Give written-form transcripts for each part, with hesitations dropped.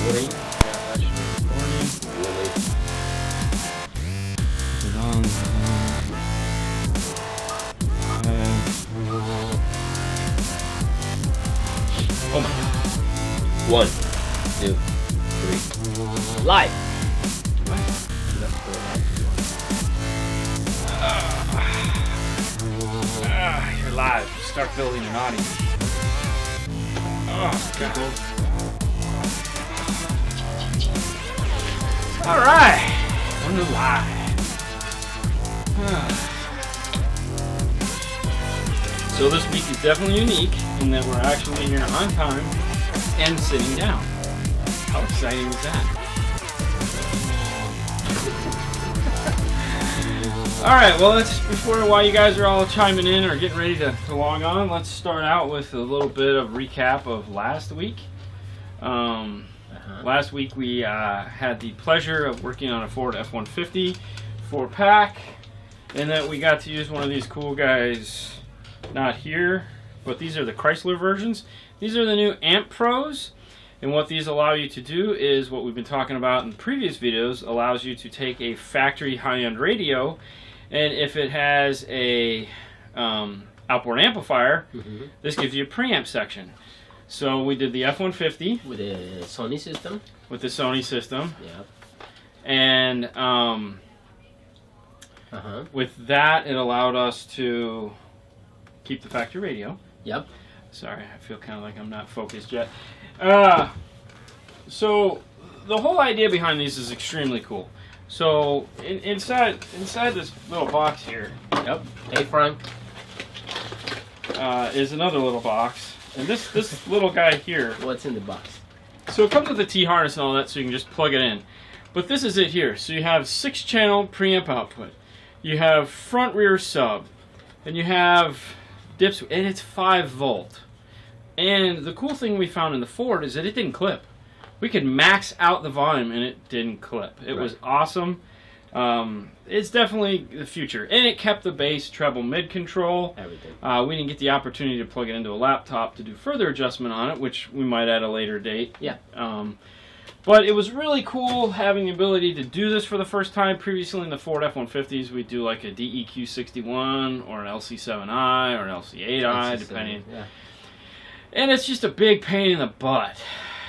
recording. Yeah, that should be recording. Really? Put it on. Oh my god. 1, 2, 3. Live! What? That's you're live. Start building an audience. Oh, God. All right. We're live. So this week is definitely unique in that we're actually here on time and sitting down. How exciting is that? All right, well, while you guys are all chiming in or getting ready to log on, let's start out with a little bit of recap of last week. Last week we had the pleasure of working on a Ford F-150 for PAC, and that we got to use one of these cool guys, not here, but these are the Chrysler versions. These are the new Amp Pros, and what these allow you to do is what we've been talking about in previous videos, allows you to take a factory high-end radio, and if it has a outboard amplifier, this gives you a preamp section. So we did the F-150 with a Sony system. With the Sony system. Yep. And with that, it allowed us to keep the factory radio. Yep. Sorry, I feel kind of like I'm not focused yet. So the whole idea behind these is extremely cool. So inside this little box here, yep. Hey Frank, is another little box, and this little guy here. What's in the box? So it comes with a T-harness and all that, so you can just plug it in. But this is it here. So you have 6-channel preamp output, you have front rear sub, and you have dips, and it's 5 volt. And the cool thing we found in the Ford is that it didn't clip. We could max out the volume and it didn't clip. It was awesome. It's definitely the future. And it kept the bass, treble, mid control. Everything. We didn't get the opportunity to plug it into a laptop to do further adjustment on it, which we might at a later date. Yeah. But it was really cool having the ability to do this for the first time. Previously in the Ford F-150s, we'd do like a DEQ61 or an LC7i or an LC8i, depending. Yeah. And it's just a big pain in the butt.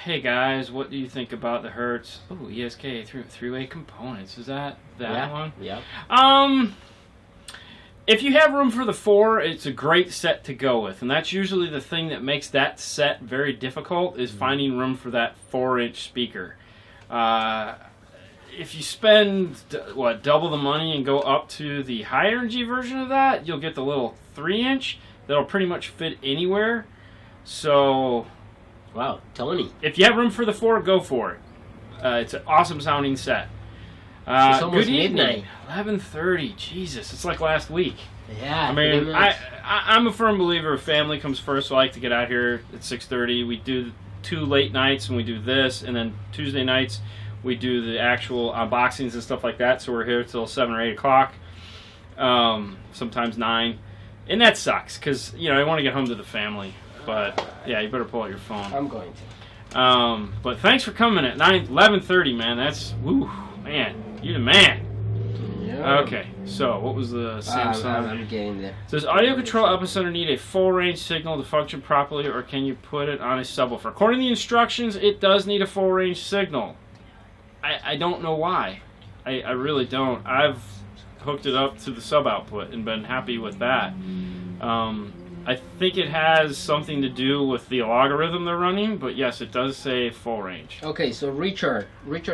Hey guys, what do you think about the Hertz? Oh, ESK three-way components. Is that one? Yeah. If you have room for the 4, it's a great set to go with, and that's usually the thing that makes that set very difficult is finding room for that 4-inch speaker. If you spend double the money and go up to the high energy version of that, you'll get the little 3-inch that'll pretty much fit anywhere. So, wow, Tony. If you have room for the 4, go for it. It's an awesome sounding set. It's almost good evening. midnight. 11:30. Jesus, it's like last week. Yeah. I mean, I'm a firm believer of family comes first, so I like to get out here at 6:30. We do 2 late nights, and we do this, and then Tuesday nights we do the actual unboxings and stuff like that. So we're here till 7 or 8 o'clock, sometimes 9, and that sucks because I want to get home to the family. But yeah, you better pull out your phone. I'm going to. But thanks for coming at 11:30, man. That's man, you the man. Yeah. Okay, so what was the Samsung? I'm getting there. Does audio control epicenter need a full range signal to function properly, or can you put it on a subwoofer? According to the instructions, it does need a full range signal. I don't know why. I really don't. I've hooked it up to the sub output and been happy with that. I think it has something to do with the algorithm they're running, but yes, it does say full range. Okay, so Richard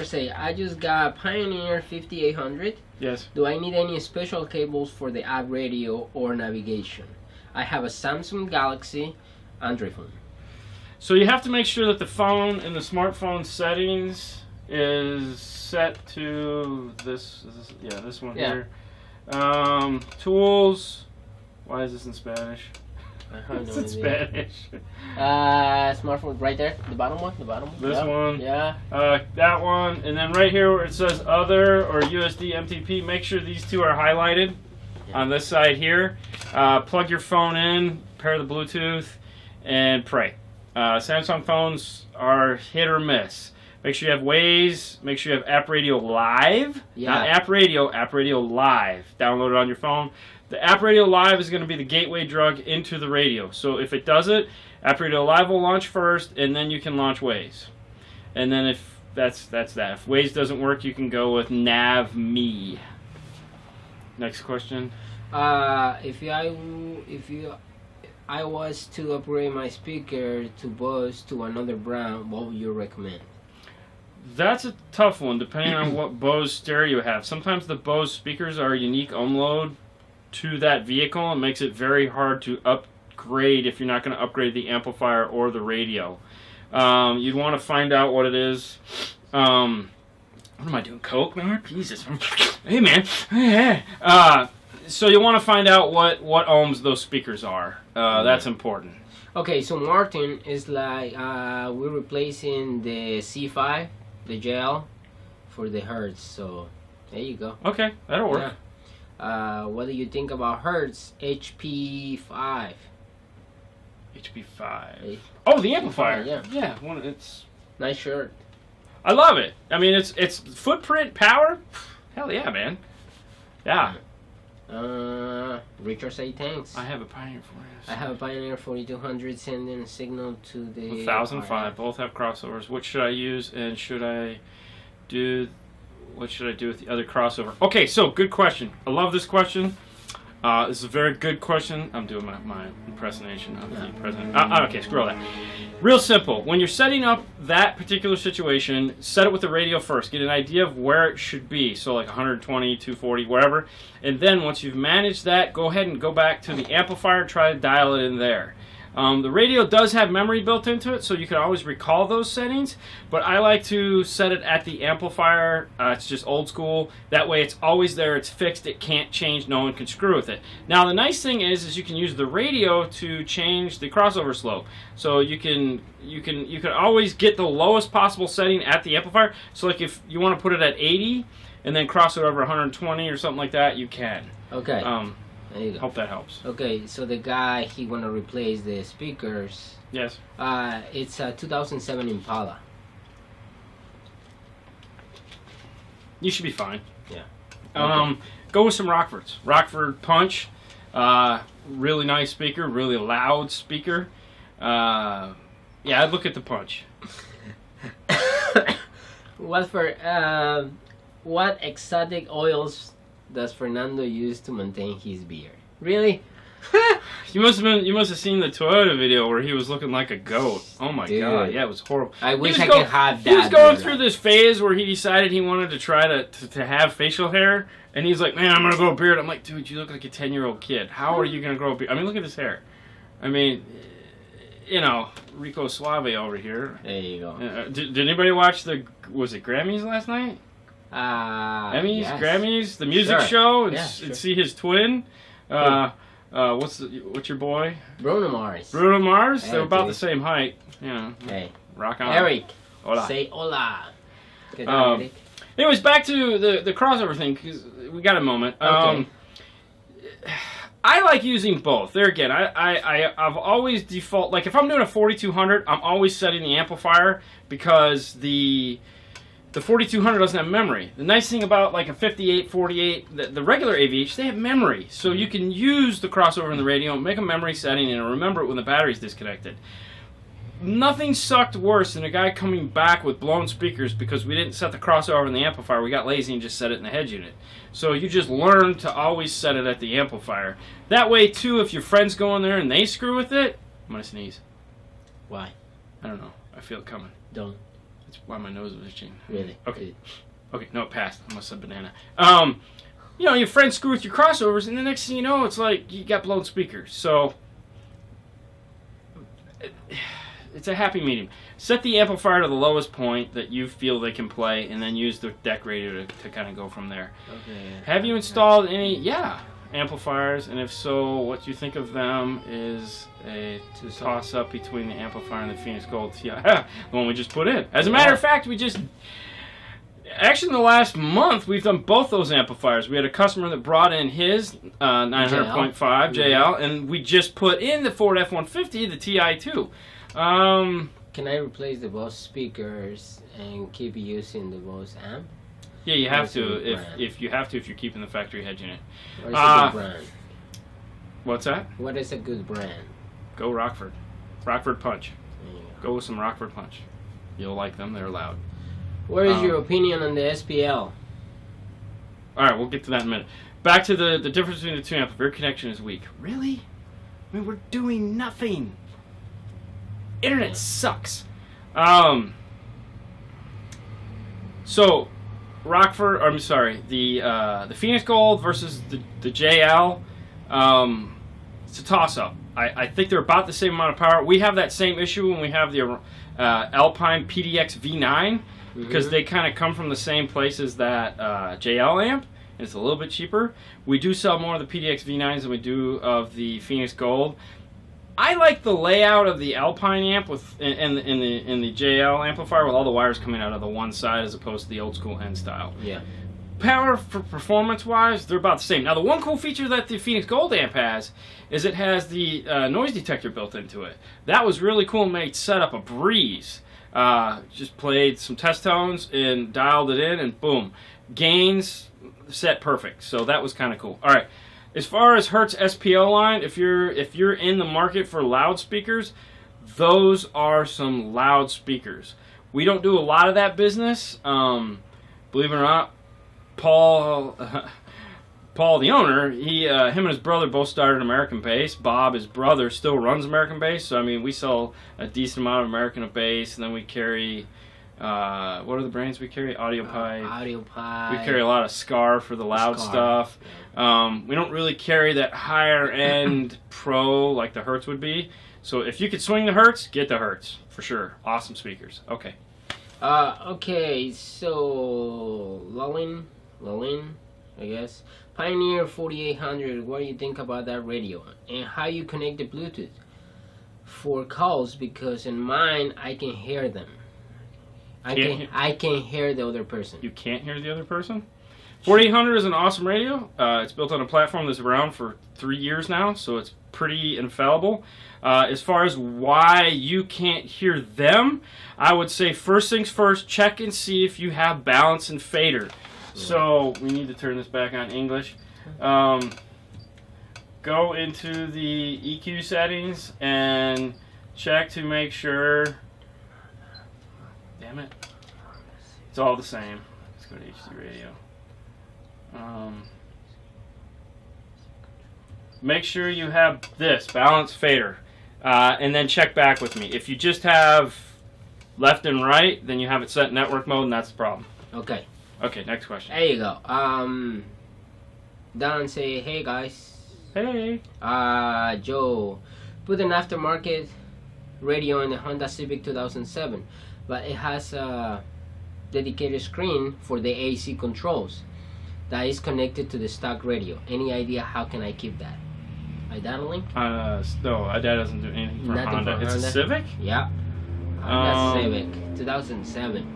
say, I just got Pioneer 5800. Yes. Do I need any special cables for the app radio or navigation? I have a Samsung Galaxy Android phone. So you have to make sure that the phone in the smartphone settings is set to this one here. Tools. Why is this in Spanish? It's in Spanish. Smartphone right there, the bottom one. This one. Yeah. That one, and then right here where it says other or USD MTP, make sure these two are highlighted on this side here. Plug your phone in, pair the Bluetooth, and pray. Samsung phones are hit or miss. Make sure you have Waze. Make sure you have App Radio Live. Yeah. Not App Radio, App Radio Live. Download it on your phone. The App Radio Live is going to be the gateway drug into the radio. So if it does it, App Radio Live will launch first, and then you can launch Waze. And then if that's that. If Waze doesn't work, you can go with NavMe. Next question. If I was to upgrade my speaker to Bose to another brand, what would you recommend? That's a tough one, depending on what Bose stereo you have. Sometimes the Bose speakers are a unique load to that vehicle and makes it very hard to upgrade if you're not going to upgrade the amplifier or the radio. You'd want to find out what it is. What am I doing? Coke, man? Jesus. Hey, man. So you want to find out what ohms those speakers are. That's important. Okay, so Martin is like, we're replacing the C5, the JL, for the Hertz. So there you go. Okay, that'll work. Yeah. What do you think about Hertz HP5? HP5. Oh, the amplifier. Yeah. Yeah. It's nice shirt. I love it. I mean, it's footprint power. Hell yeah, man. Yeah. Richard say thanks. I have a Pioneer 4. I have a Pioneer 4200 sending a signal to the 1005. Both have crossovers. What should I use, and what should I do with the other crossover? Okay, so good question. I love this question. This is a very good question. I'm doing my impersonation of the president. Okay, screw all that. Real simple. When you're setting up that particular situation, set it with the radio first. Get an idea of where it should be. So like 120, 240, wherever. And then once you've managed that, go ahead and go back to the amplifier. Try to dial it in there. The radio does have memory built into it, so you can always recall those settings, but I like to set it at the amplifier. It's just old school. That way it's always there, it's fixed, it can't change, no one can screw with it. Now the nice thing is you can use the radio to change the crossover slope. So you can always get the lowest possible setting at the amplifier. So like if you want to put it at 80 and then cross it over 120 or something like that, you can. Okay. There you go. Hope that helps. Okay, so the guy, he want to replace the speakers. Yes. It's a 2007 Impala. You should be fine. Yeah. Okay. Go with some Rockfords. Rockford Punch. Really nice speaker. Really loud speaker. Yeah, I'd look at the Punch. What exotic oils does Fernando use to maintain his beard? Really? You must have seen the Toyota video where he was looking like a goat. Oh my god, yeah, it was horrible. I wish I could have that. He was going through this phase where he decided he wanted to try to have facial hair, and he's like, man, I'm gonna grow a beard. I'm like, dude, you look like a 10-year-old kid. How are you gonna grow a beard? I mean, look at his hair. I mean, you know, Rico Suave over here. There you go. Did anybody watch was it Grammys last night? Emmys, yes. Grammys, the music show, and see his twin. What's your boy? Bruno Mars. Bruno Mars. Hey, they're about the same height. Yeah. Hey. Rock on. Eric. Hola. Say hola. Good night, Eric. Anyways, back to the crossover thing because we got a moment. Okay. I like using both. There again, I've always default like if I'm doing a 4200, I'm always setting the amplifier because the 4200 doesn't have memory. The nice thing about like a 58, 48, the regular AVH, they have memory. So you can use the crossover in the radio, make a memory setting, and remember it when the battery's disconnected. Nothing sucked worse than a guy coming back with blown speakers because we didn't set the crossover in the amplifier. We got lazy and just set it in the head unit. So you just learn to always set it at the amplifier. That way, too, if your friends go in there and they screw with it, I'm going to sneeze. Why? I don't know. I feel it coming. Don't. That's why my nose was itching. Really? Okay. Okay, no, it passed. I must have banana. You know, your friends screw with your crossovers, and the next thing you know, it's like you got blown speakers. So it's a happy medium. Set the amplifier to the lowest point that you feel they can play, and then use the deck radio to kind of go from there. Okay. Have you installed any? Yeah. Amplifiers, and if so, what you think of them is a toss-up between the amplifier and the Phoenix Gold TI, the one we just put in. As a matter of fact, actually in the last month, we've done both those amplifiers. We had a customer that brought in his 900.5 JL, and we just put in the Ford F-150, the TI2. Can I replace the Bose speakers and keep using the Bose amp? Yeah, you have What is a to good if you have to if you're keeping the factory head unit. What is a good brand? What's that? What is a good brand? Go Rockford. Rockford Punch. There you go. Go with some Rockford Punch. You'll like them. They're loud. What is your opinion on the SPL? All right, we'll get to that in a minute. Back to the difference between the two amps. If your connection is weak. Really? I mean, we're doing nothing. Internet sucks. So, Rockford, I'm sorry, the Phoenix Gold versus the JL, it's a toss-up. I think they're about the same amount of power. We have that same issue when we have the Alpine PDX V9 because they kind of come from the same place as that JL amp, and it's a little bit cheaper. We do sell more of the PDX V9s than we do of the Phoenix Gold. I like the layout of the Alpine amp with in the JL amplifier with all the wires coming out of the one side as opposed to the old school N style. Yeah. Power for performance wise, they're about the same. Now the one cool feature that the Phoenix Gold amp has is it has the noise detector built into it. That was really cool and made setup a breeze. Just played some test tones and dialed it in and boom. Gains set perfect. So that was kind of cool. All right. As far as Hertz SPL line, if you're in the market for loudspeakers, those are some loudspeakers. We don't do a lot of that business. Believe it or not, Paul, the owner, him and his brother both started American Bass. Bob, his brother, still runs American Bass. So I mean, we sell a decent amount of American Bass, and then we carry. What are the brands we carry? Audio Pipe. We carry a lot of Scar for the loud stuff. We don't really carry that higher end Pro like the Hertz would be. So if you could swing the Hertz, get the Hertz for sure. Awesome speakers. Okay. Okay. So Lulin, I guess. Pioneer 4800. What do you think about that radio and how you connect the Bluetooth for calls? Because in mine, I can hear them. I can hear the other person. You can't hear the other person? 4800 is an awesome radio. It's built on a platform that's around for 3 years now, so it's pretty infallible. As far as why you can't hear them, I would say first things first, check and see if you have balance and fader. So we need to turn this back on English. Go into the EQ settings and check to make sure. Damn it. It's all the same. Let's go to HD radio. Make sure you have this, balance fader. And then check back with me. If you just have left and right, then you have it set network mode, and that's the problem. Okay. Okay, next question. There you go. Don say, hey guys. Hey. Joe, put an aftermarket radio in the Honda Civic 2007, but it has a dedicated screen for the AC controls that is connected to the stock radio. Any idea how can I keep that? Idata link? No, Idata doesn't do anything for Honda. It's a Civic? Yeah. Honda Civic 2007.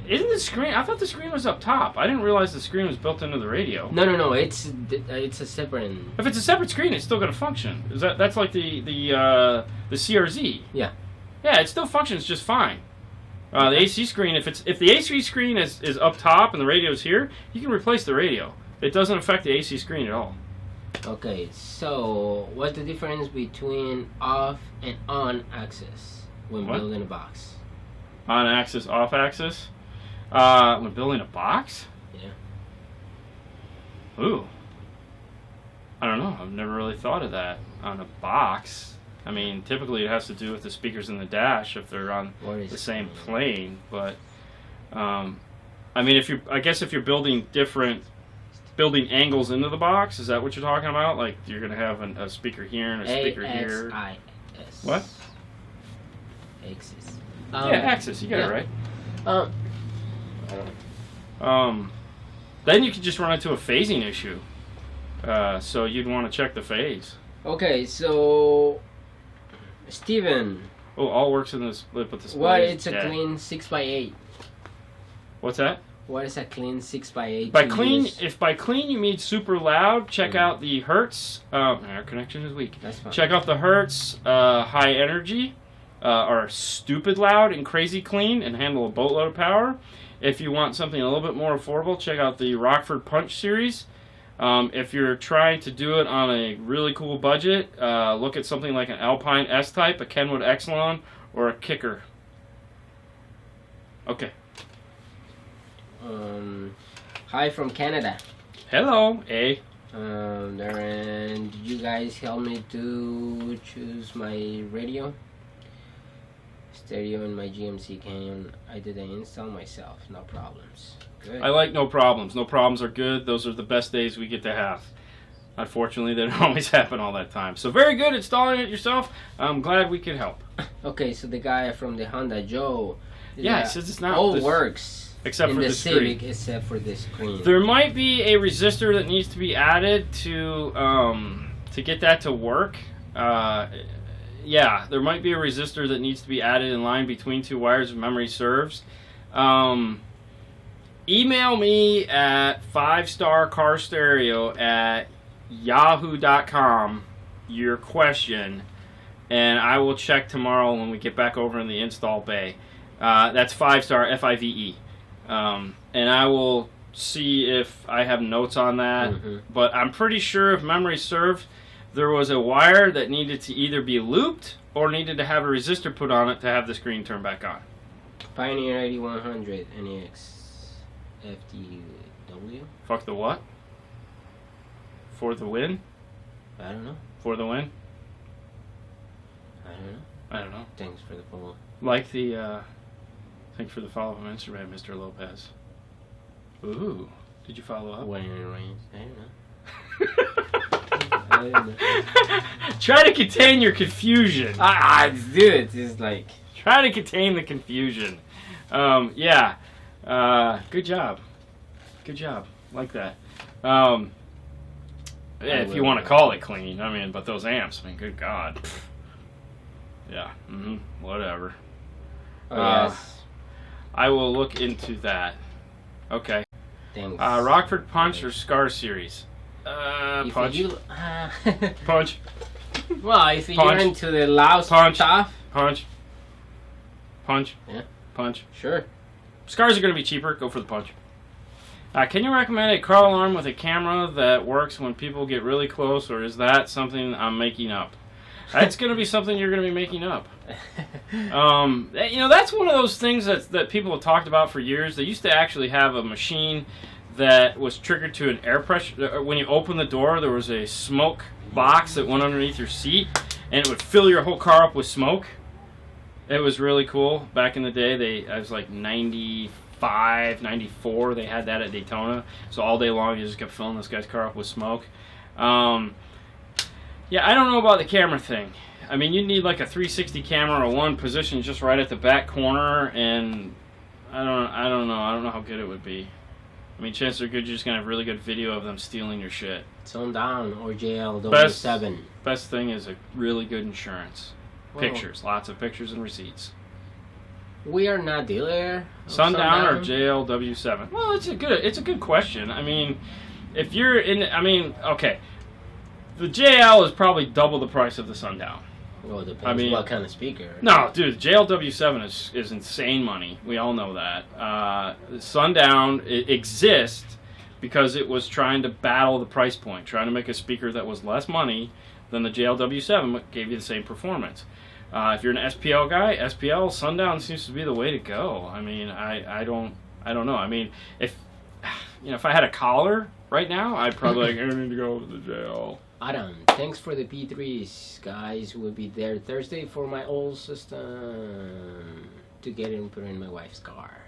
Isn't the screen? I thought the screen was up top. I didn't realize the screen was built into the radio. No. It's a separate. If it's a separate screen, it's still going to function. That's like the CRZ? Yeah. Yeah, it still functions just fine. The AC screen, if the AC screen is up top and the radio's here, you can replace the radio. It doesn't affect the AC screen at all. Okay, so what's the difference between off and on axis when building a box? On axis, off axis? When building a box? Yeah. Ooh. I don't know. I've never really thought of that. On a box. I mean, typically it has to do with the speakers in the dash if they're on the same plane. But, I mean, I guess if you're building angles into the box, is that what you're talking about? Like you're going to have a speaker here and a speaker here. A-X-I-S. What? Axis. Yeah, axis. You got it right. I don't know. Then you could just run into a phasing issue. So you'd want to check the phase. Okay, so Steven. Oh, all works in this with the display. What is a clean 6x8? What's that? What is a clean 6x8? If by clean you mean super loud, check out the Hertz. Our connection is weak. That's fine. Check out the Hertz high energy. are stupid loud and crazy clean and handle a boatload of power. If you want something a little bit more affordable, check out the Rockford Punch series. If you're trying to do it on a really cool budget, look at something like an Alpine S-Type, a Kenwood Exelon, or a Kicker. Okay. Hi from Canada. Hello, A. Darren, did you guys help me to choose my radio? Stereo in my GMC Canyon. I did the install myself, no problems. Good. I like no problems. No problems are good. Those are the best days we get to have. Unfortunately, they don't always happen all that time. So very good installing it yourself. I'm glad we could help. Okay, so the guy from the Honda, Joe. Yeah, he says it's not. All works except for the Civic, screen. except for the screen. There might be a resistor that needs to be added to get that to work. Yeah, there might be a resistor that needs to be added in line between two wires if memory serves. Email me at 5starcarstereo@yahoo.com your question, and I will check tomorrow when we get back over in the install bay. That's 5-star, F-I-V-E. And I will see if I have notes on that. But I'm pretty sure if memory serves, there was a wire that needed to either be looped or needed to have a resistor put on it to have the screen turn back on. Pioneer 8100 NEX FTW. Fuck the what? For the win? I don't know. For the win? I don't know. I don't know. Thanks for the follow. Like the, thanks for the follow on Instagram, Mr. Lopez. Ooh. Did you follow up? When in range? I don't know. Try to contain your confusion. Dude, it's like... Try to contain the confusion. Yeah. Good job. Good job. Like that. Yeah, if you want to call it clean. I mean, but those amps, I mean, good God. Yeah. Whatever. Oh, yes. I will look into that. Okay. Thanks. Rockford Punch or Scar Series? Punch. Punch. Well, if you're into the loud stuff. Punch. Punch. Yeah. Punch. Sure. Scars are going to be cheaper. Go for the punch. Can you recommend a car alarm with a camera that works when people get really close, or is that something I'm making up? That's going to be something you're going to be making up. You know, that's one of those things that people have talked about for years. They used to actually have a machine that was triggered to an air pressure. When you open the door, there was a smoke box that went underneath your seat, and it would fill your whole car up with smoke. It was really cool. Back in the day, I was like 95, 94, they had that at Daytona. So all day long, you just kept filling this guy's car up with smoke. Yeah, I don't know about the camera thing. I mean, you need like a 360 camera or one position just right at the back corner, and I don't know. I don't know how good it would be. I mean, chances are good you're just going to have really good video of them stealing your shit. Sundown or JLW7. Best thing is a really good insurance. Pictures. Lots of pictures and receipts. We are not dealer. Sundown or JLW7? Well, it's a good question. I mean, if you're in... I mean, okay. The JL is probably double the price of the Sundown. Well, it depends what kind of speaker. No, dude, JLW7 is insane money. We all know that. Sundown exists because it was trying to battle the price point, trying to make a speaker that was less money than the JLW7 but gave you the same performance. If you're an SPL guy, SPL Sundown seems to be the way to go. I mean, I don't know. I mean, if I had a collar right now, I'd probably I need to go to the JL. Adam, thanks for the P3s, guys. We'll be there Thursday for my old system to get it and put it in my wife's car.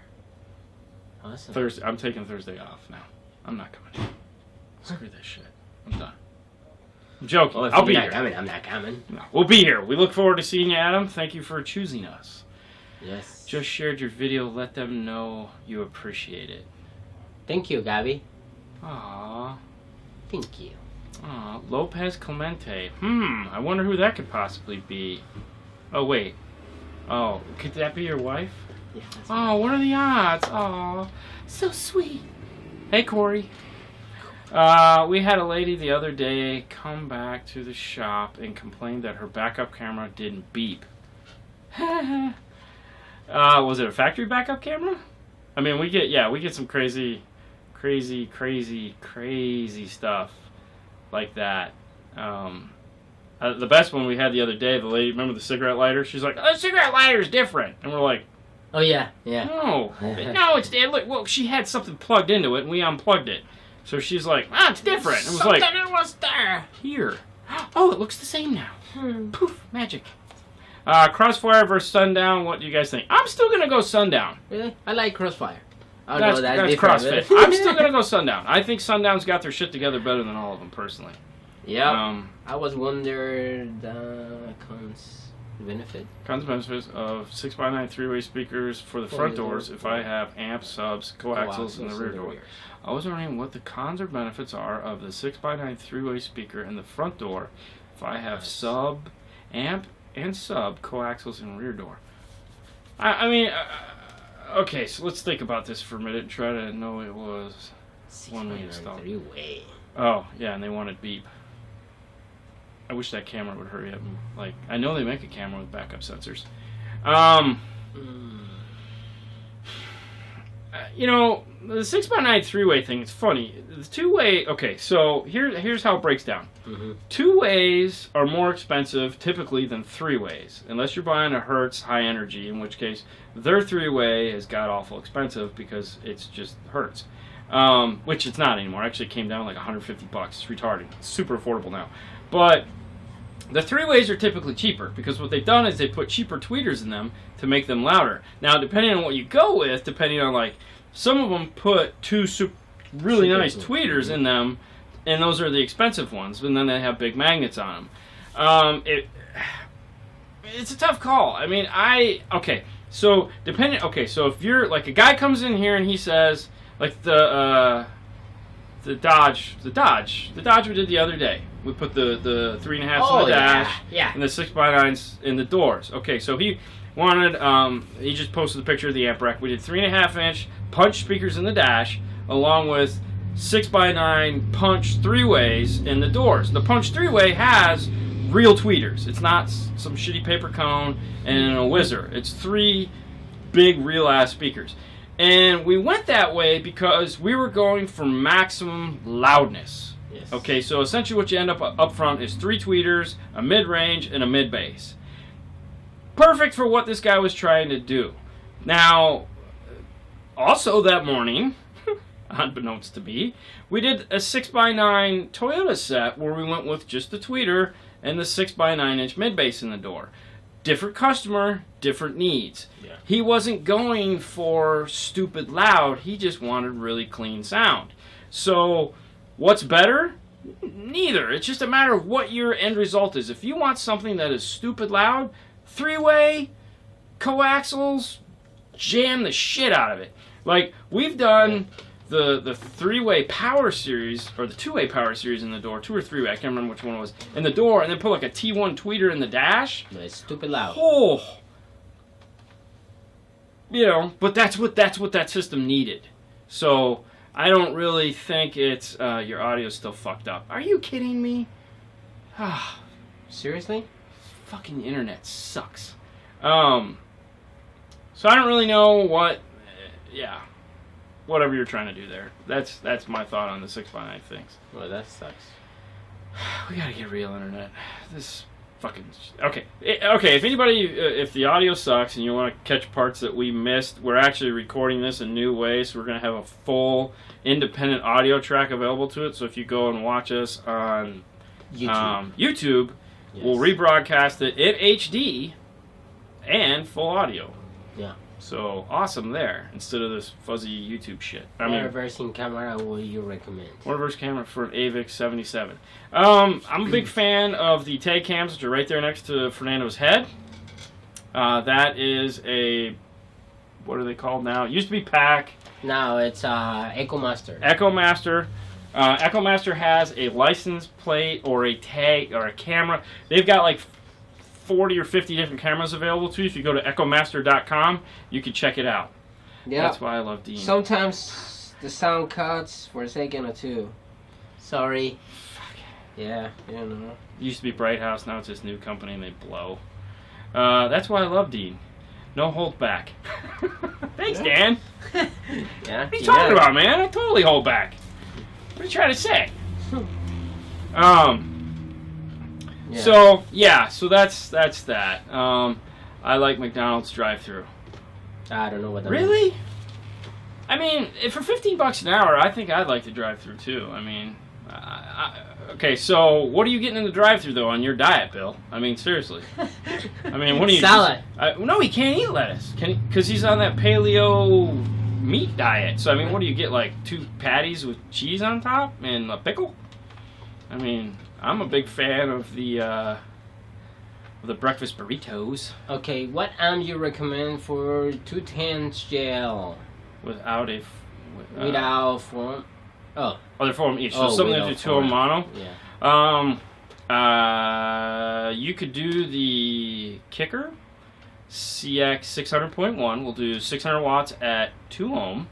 Awesome. Thursday, I'm taking Thursday off now. I'm not coming. Screw this shit. I'm done. I'm joking. Well, I'll be here. I'm not coming. No, we'll be here. We look forward to seeing you, Adam. Thank you for choosing us. Yes. Just shared your video. Let them know you appreciate it. Thank you, Gabby. Aww. Thank you. Aw, Lopez Clemente. I wonder who that could possibly be. Oh, wait. Oh, could that be your wife? Yeah. Oh, what are the odds? Aw, so sweet. Hey, Corey. We had a lady the other day come back to the shop and complain that her backup camera didn't beep. Was it a factory backup camera? I mean, we get some crazy stuff like that. The best one we had the other day, the lady, remember the cigarette lighter? She's like, "Oh, the cigarette lighter is different," and we're like, "Oh yeah, no, it's look. Well, she had something plugged into it, and we unplugged it, so she's like, it's different." It was something like, it was there. Here, oh, it looks the same now. Poof, magic. Crossfire versus Sundown. What do you guys think? I'm still gonna go Sundown. Really? I like Crossfire. Oh, that's CrossFit. I'm still gonna go Sundown. I think Sundown's got their shit together better than all of them, personally. Yeah. I was wondering the cons benefits of 6x9 3-way speakers for the front doors if I have amps, subs, coaxials in the rear door. I was wondering what the cons or benefits are of the 6x9 3-way speaker in the front door if I have amp and sub, coaxials in rear door. I mean, okay, so let's think about this for a minute and try to know what it was when we installed it. 3-way. Oh, yeah, and they wanted beep. I wish that camera would hurry up. Like, I know they make a camera with backup sensors. You know, the 6x9 3-way thing, it's funny. The 2-way, okay, so here's how it breaks down. 2-ways are more expensive typically than 3-ways, unless you're buying a Hertz high energy, in which case their 3-way has got awful expensive because it's just Hertz. Which it's not anymore. Actually, it came down like $150. It's retarded. It's super affordable now. But the 3-ways are typically cheaper because what they've done is they put cheaper tweeters in them to make them louder. Now, depending on what you go with, depending on like, some of them put two really nice tweeters in them, and those are the expensive ones, and then they have big magnets on them. It's a tough call. I mean, so if you're like, a guy comes in here and he says, like the Dodge we did the other day. We put the 3.5s in the dash, and the 6x9s in the doors. Okay, so he wanted, he just posted a picture of the amp rack. We did 3.5-inch punch speakers in the dash, along with 6x9 punch 3-ways in the doors. The punch 3-way has real tweeters. It's not some shitty paper cone and a whizzer. It's 3 big real ass speakers. And we went that way because we were going for maximum loudness. Yes. Okay, so essentially what you end up front is 3 tweeters, a mid-range, and a mid-bass. Perfect for what this guy was trying to do. Now, also that morning, unbeknownst to me, we did a 6x9 Toyota set where we went with just the tweeter and the 6x9-inch mid-bass in the door. Different customer, different needs. Yeah. He wasn't going for stupid loud. He just wanted really clean sound. So, what's better? Neither. It's just a matter of what your end result is. If you want something that is stupid loud, 3-way, coaxials, jam the shit out of it. Like, we've done the 3-way power series, or the 2-way power series in the door, 2 or 3-way, I can't remember which one it was, in the door, and then put like a T1 tweeter in the dash. It's stupid loud. Oh. You know, but that's what that system needed. So, I don't really think it's, your audio's still fucked up. Are you kidding me? Seriously? Fucking internet sucks. So I don't really know what, whatever you're trying to do there. That's my thought on the 6x9 things. Well, that sucks. We gotta get real internet. This fucking... Okay, if anybody, if the audio sucks and you want to catch parts that we missed, we're actually recording this a new way, so we're going to have a full independent audio track available to it, so if you go and watch us on YouTube, yes, we'll rebroadcast it in HD and full audio. Yeah. So, awesome there, instead of this fuzzy YouTube shit. What reversing camera would you recommend? What reverse camera for an AVIC 77? I'm a big fan of the tag cams, which are right there next to Fernando's head. That is a, what are they called now? It used to be PAC. No, it's EchoMaster. EchoMaster. EchoMaster has a license plate or a tag or a camera. They've got like 40 or 50 different cameras available to you. If you go to echomaster.com, you can check it out. Yeah. That's why I love Dean. Sometimes the sound cuts for a second or two. Sorry. Fuck. Yeah, you know. It used to be Bright House, now it's this new company and they blow. That's why I love Dean. No hold back. Thanks, Dan. Yeah. What are you talking about, man? I totally hold back. What are you trying to say? Yeah. So that's that. I like McDonald's drive-thru. I don't know what that means. Really? I mean, for $15 an hour, I think I'd like to drive-thru too. I mean, okay. So what are you getting in the drive-thru though on your diet, Bill? I mean, seriously. I mean, what do you? Salad. No, he can't eat lettuce. Can he? Because he's on that paleo meat diet. So I mean, what do you get? Like 2 patties with cheese on top and a pickle? I mean, I'm a big fan of the breakfast burritos. Okay, what amp you recommend for 210 gel? Without Without form? Oh. They're 4 each. So something to do 2 mono. Yeah. You could do the Kicker CX 600.1. We'll do 600 watts at 2 ohm.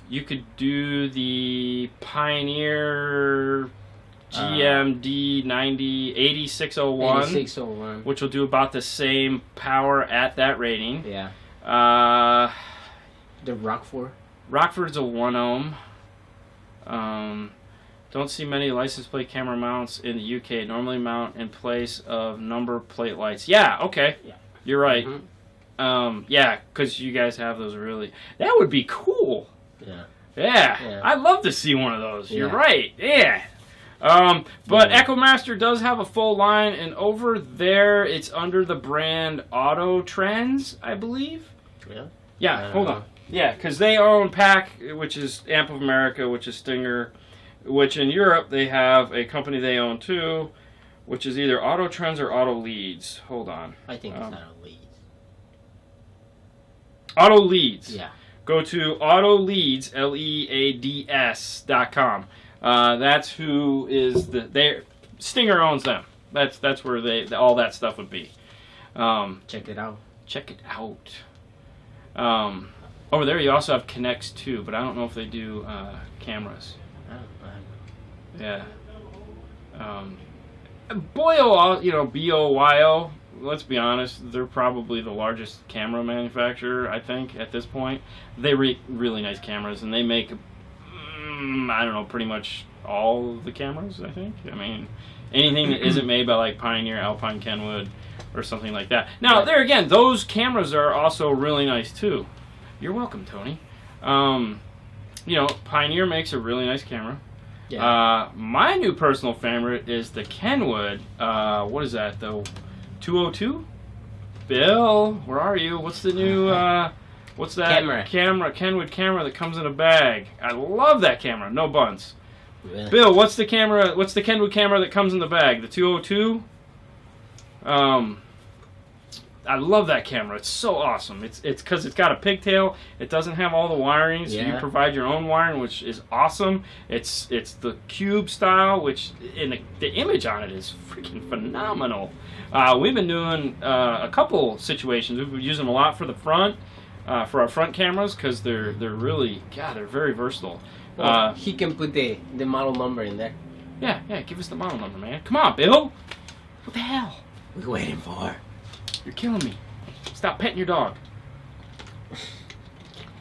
You could do the Pioneer GMD 8601, 8601, which will do about the same power at that rating. Yeah. The Rockford. Rockford's a 1 ohm. Don't see many license plate camera mounts in the UK. Normally mount in place of number plate lights. Yeah, okay. Yeah. You're right. Mm-hmm. Yeah, because you guys have those really... That would be cool. Yeah. Yeah. I'd love to see one of those. Yeah. You're right. Yeah. But EchoMaster does have a full line, and over there it's under the brand Auto Trends, I believe. Yeah. Yeah, hold on. Yeah, because they own PAC, which is Amp of America, which is Stinger, which in Europe they have a company they own too, which is either Auto Trends or Auto Leads. Hold on. I think it's Auto Leads. Auto Leads. Yeah. Go to AutoLeads, LEADS.com. That's who is Stinger owns them. That's where all that stuff would be. Check it out. Check it out. Over there you also have Connects too, but I don't know if they do cameras. Yeah. BOYO. Let's be honest, they're probably the largest camera manufacturer, I think, at this point. They make really nice cameras, and they make, I don't know, pretty much all of the cameras, I think. I mean, anything that isn't made by, like, Pioneer, Alpine, Kenwood, or something like that. Now, there again, those cameras are also really nice, too. You're welcome, Tony. Pioneer makes a really nice camera. Yeah. My new personal favorite is the Kenwood, what is that, though? 202? Bill, where are you? What's the new, what's that Kenwood camera that comes in a bag? I love that camera. No buns. Really? Bill, what's the Kenwood camera that comes in the bag? The 202? I love that camera. It's so awesome. It's because it's got a pigtail. It doesn't have all the wiring, so you provide your own wiring, which is awesome. It's the cube style, which the image on it is freaking phenomenal. We've been doing a couple situations. We've been using them a lot for the front, for our front cameras, because they're really, they're very versatile. He can put the model number in there. Yeah, give us the model number, man. Come on, Bill. What the hell? We're waiting for. You're killing me. Stop petting your dog.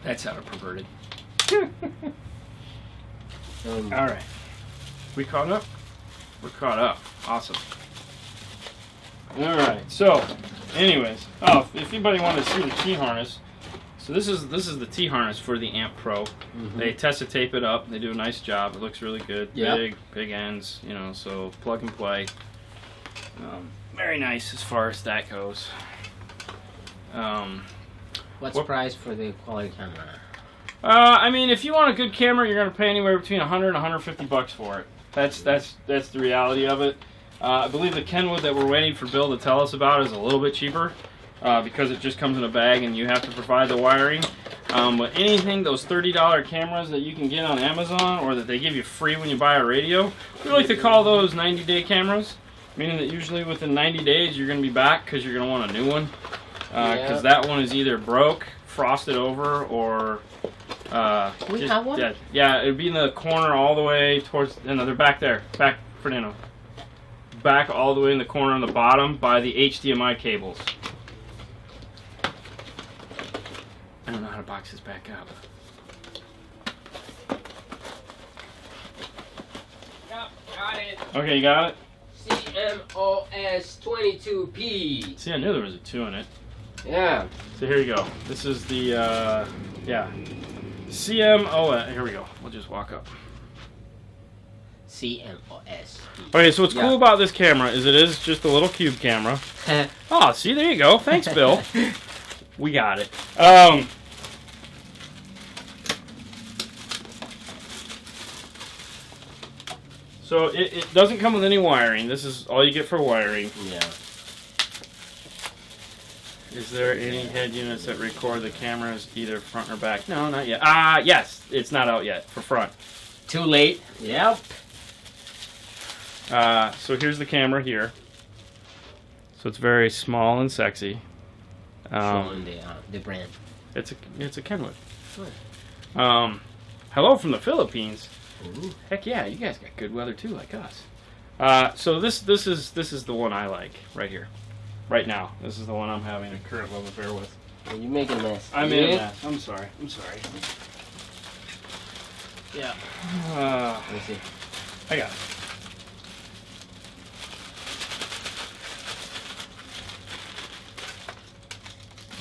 That sounded perverted. All right. We caught up? We're caught up. Awesome. All right. So, anyways, if anybody wanted to see the T harness, so this is the T harness for the Amp Pro. Mm-hmm. They test it, tape it up. They do a nice job. It looks really good. Yep. Big ends. So plug and play. Very nice as far as that goes. What's the price for the quality camera? I mean, if you want a good camera, you're going to pay anywhere between $100 and $150 for it. That's the reality of it. I believe the Kenwood that we're waiting for Bill to tell us about is a little bit cheaper because it just comes in a bag and you have to provide the wiring. But anything, those $30 cameras that you can get on Amazon or that they give you free when you buy a radio, we like to call those 90-day cameras. Meaning that usually within 90 days you're going to be back because you're going to want a new one. Because that one is either broke, frosted over, or... we have one? Yeah, it would be in the corner all the way towards... No, they're back there. Back, Fernando. back all the way in the corner on the bottom by the HDMI cables. I don't know how to box this back up. Yep, got it. Okay, you got it? CMOS 22P. See, I knew there was a 2 in it. Yeah. So here you go. This is the, yeah. CMOS. Here we go. We'll just walk up. CMOS. Okay, so what's cool about this camera is it is just a little cube camera. Oh, see, there you go. Thanks, Bill. We got it. So it doesn't come with any wiring. This is all you get for wiring. Yeah. Is there any head units that record the cameras either front or back? No, not yet. Yes, it's not out yet for front. Too late. Yep. So here's the camera here. So it's very small and sexy. Showing the brand. It's a Kenwood. Good. Hello from the Philippines. Ooh. Heck yeah, you guys got good weather too, like us. So this is the one I like right here, right now. This is the one I'm having a current love affair with. Well, you make a mess. I made a mess. I'm sorry. Yeah. Let me see. I got it.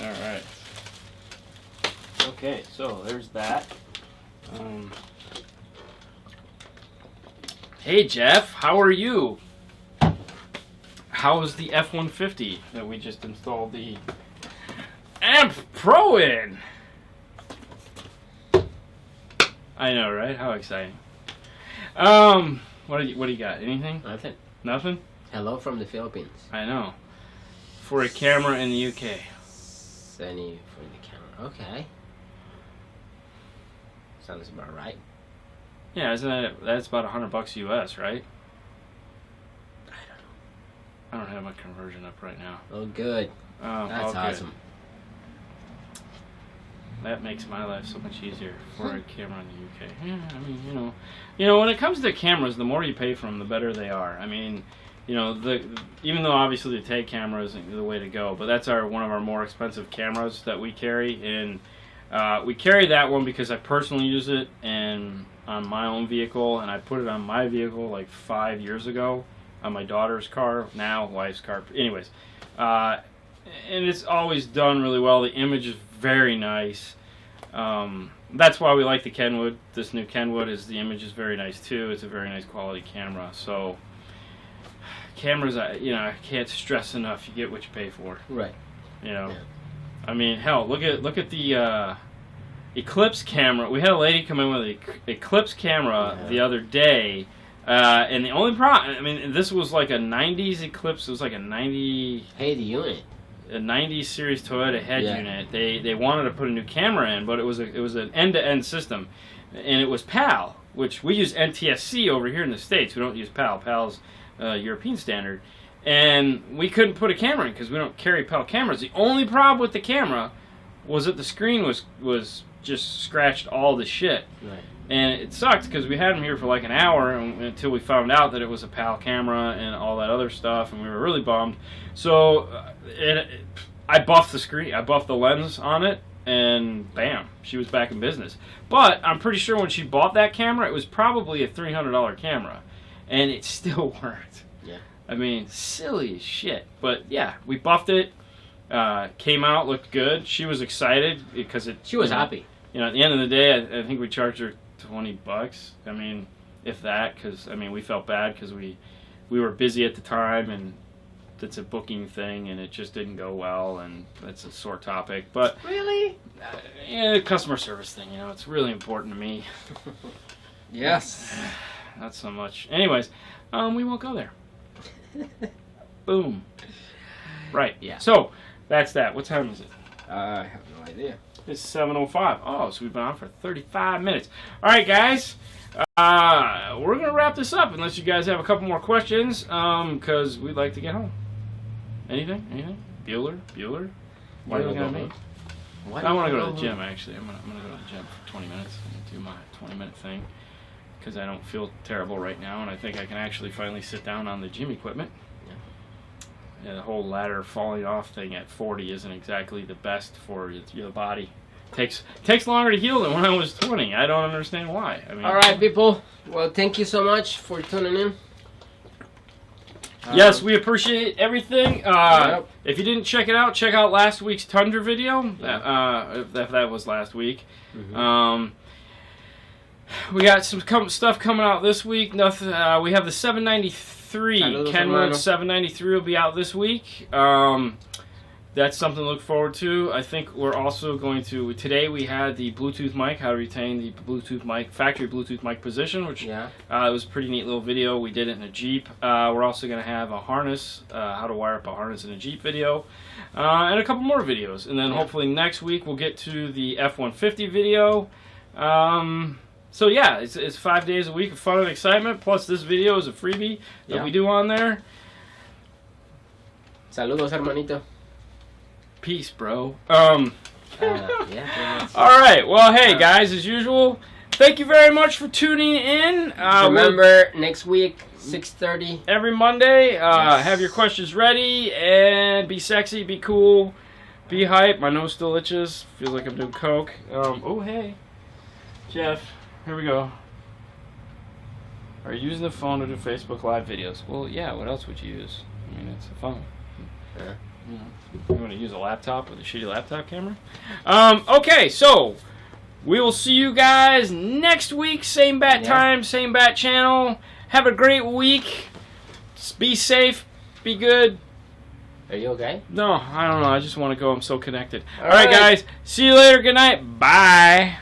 All right. Okay, so there's that. Hey Jeff, how are you? How's the F-150 that we just installed the Amp Pro in? I know, right? How exciting. What do you got? Anything? Nothing. Nothing? Hello from the Philippines. I know. For a camera in the UK. Sunny for the camera. Okay. Sounds about right. Yeah, that's about $100 US, right? I don't have my conversion up right now. Oh, good. Oh, That's good. awesome. That makes my life so much easier for a camera in the UK. Yeah, I mean, when it comes to cameras, the more you pay for them, the better they are. I mean, even though obviously the tag camera isn't the way to go, but that's one of our more expensive cameras that we carry, and we carry that one because I personally use it and on my own vehicle, and I put it on my vehicle like 5 years ago on my daughter's car, now wife's car. Anyways, and it's always done really well. The image is very nice. That's why we like the Kenwood. This new Kenwood the image is very nice too. It's a very nice quality camera. So cameras, I can't stress enough. You get what you pay for. Right. Yeah. I mean, hell, look at the Eclipse camera. We had a lady come in with an Eclipse camera the other day, and the only problem, I mean, this was like a 90s Eclipse. It was like a 90... Hey, the unit. A 90s series Toyota head unit. They wanted to put a new camera in, but it was an end-to-end system, and it was PAL, which we use NTSC over here in the States. We don't use PAL. PAL's European standard. And we couldn't put a camera in because we don't carry PAL cameras. The only problem with the camera was that the screen was just scratched all the shit. Right. And it sucked because we had them here for like an hour until we found out that it was a PAL camera and all that other stuff, and we were really bummed. So I buffed the screen, I buffed the lens on it, and bam, she was back in business. But I'm pretty sure when she bought that camera, it was probably a $300 camera, and it still worked. Yeah. I mean, silly as shit. But yeah, we buffed it. Came out, looked good. She was excited because She was happy. At the end of the day, I think we charged her $20. I mean, if that, because we felt bad because we were busy at the time, and it's a booking thing, and it just didn't go well, and that's a sore topic. But Really? Customer service thing, it's really important to me. Yes. Not so much. Anyways, we won't go there. Boom. Right. Yeah. So that's that. What time is it? I have no idea. It's 7:05. Oh, so we've been on for 35 minutes. All right, guys. We're going to wrap this up unless you guys have a couple more questions, because we'd like to get home. Anything? Bueller? Why are you looking at me? I want to go to the gym, actually. I'm gonna go to the gym for 20 minutes and do my 20-minute thing. because I don't feel terrible right now, and I think I can actually finally sit down on the gym equipment. Yeah, the whole ladder falling off thing at 40 isn't exactly the best for your body. Takes longer to heal than when I was 20. I don't understand why. I mean, all right, people. Well, thank you so much for tuning in. Yes, we appreciate everything. Yep. If you didn't check it out, check out last week's Tundra video. If that was last week. Mm-hmm. We got some stuff coming out this week. Nothing. We have the 793. Saludos, Kenwood hermano. 793 will be out this week. That's something to look forward to. I think we're also going to... Today we had the Bluetooth mic, how to retain the Bluetooth mic, factory Bluetooth mic position, which it was a pretty neat little video. We did it in a Jeep. We're also going to have a harness, how to wire up a harness in a Jeep video, and a couple more videos. And then hopefully next week we'll get to the F-150 video. So yeah, it's 5 days a week of fun and excitement, plus this video is a freebie that we do on there. Saludos, hermanito. Peace, bro. Yeah, all right. Well, hey, guys, as usual, thank you very much for tuning in. Remember, next week, 6:30. Every Monday. Have your questions ready, and be sexy, be cool, be hype. My nose still itches. Feels like I'm doing coke. Oh, hey. Jeff, here we go. Are you using the phone to do Facebook Live videos? Well, yeah, what else would you use? I mean, it's a phone. Yeah. You want to use a laptop with a shitty laptop camera? Okay, so we will see you guys next week. Same bat time, same bat channel. Have a great week. Be safe. Be good. Are you okay? No, I don't know. I just want to go. I'm so connected. All right, guys. See you later. Good night. Bye.